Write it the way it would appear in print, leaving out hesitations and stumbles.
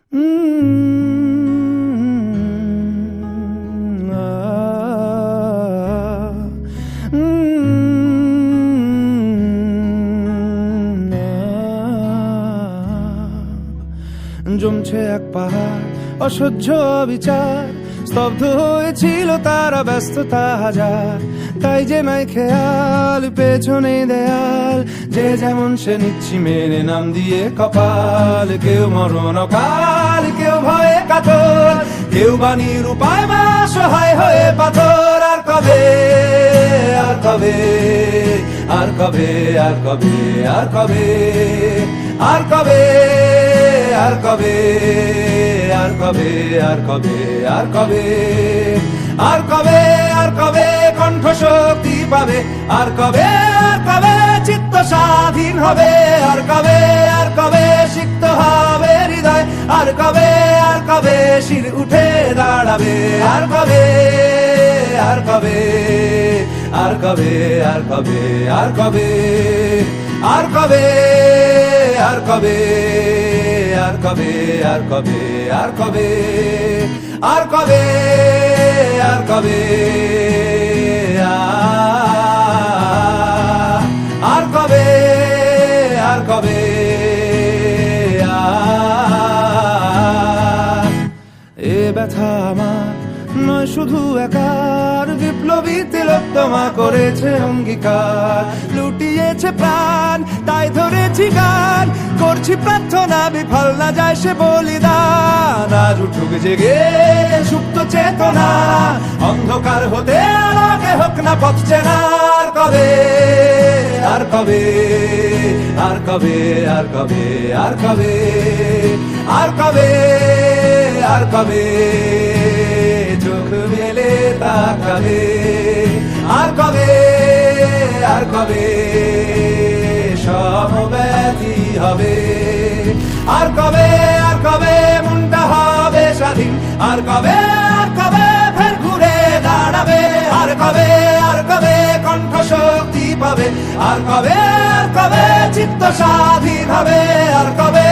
জমছে এক পাহাড় অসহ্য বিচার, স্তব্ধ হয়েছিল তারা ব্যস্ততা হাজার। তাই যে নাই খেয়াল পেছনে দেয়াল, যে যেমন সে নিচ্ছি মেনে নাম দিয়ে কপাল। কেউ মরণ অকাল, কেউ ভয়ে কাতর, কেউ বাণীর উপায় বা সহায় হয়ে পাথর। আর কবে, আর কবে, আর কবে, আর কবে, আর কবে, আর কবে, আর কবে, আর কবে, আর কবে, আর কবে, আর কবে, আর কবে কণ্ঠ শক্তি পাবে? আর কবে, আর কবে চিত্ত স্বাধীন হবে? আর কবে, আর কবে সিক্ত হবে হৃদয়? আর কবে, আর কবে শির উঠে দাঁড়াবে? আর কবে, আর কবে, আর কবে, আর কবে, আর কবে, আর কবে, আর কবে, আর কবে, আর কবে, আর কবে, আর কবে, আর কবে, আর কবে, আর কবে, এ ব্যথা আমার নয় শুধু একার, বিপ্লবী তিলোত্তমা করেছে অঙ্গীকার। লুটিয়েছে প্রাণ তাই ধরেছি গান, করছি প্রার্থনা বিফল না যায় সে বলিদান। আজ উঠুক জেগে সুপ্ত চেতনা, অন্ধকার হতে আলোকে হোক না পথ চেনা। আর কবে, আর কবে, আর কবে, আর কবে, আর কবে, আর কবে, আর কবে চোখ মেলে তাকাবে? আর কবে, আর কবে সমব্যথী হবে? আর কবে, আর কবে মনটা হবে স্বাধীন? আর কবে, আর কবে ফের ঘুরে দাঁড়াবে? আর কবে, আর কবে কণ্ঠ শক্তি পাবে? আর কবে, আর কবে চিত্ত স্বাধীন হবে? আর কবে,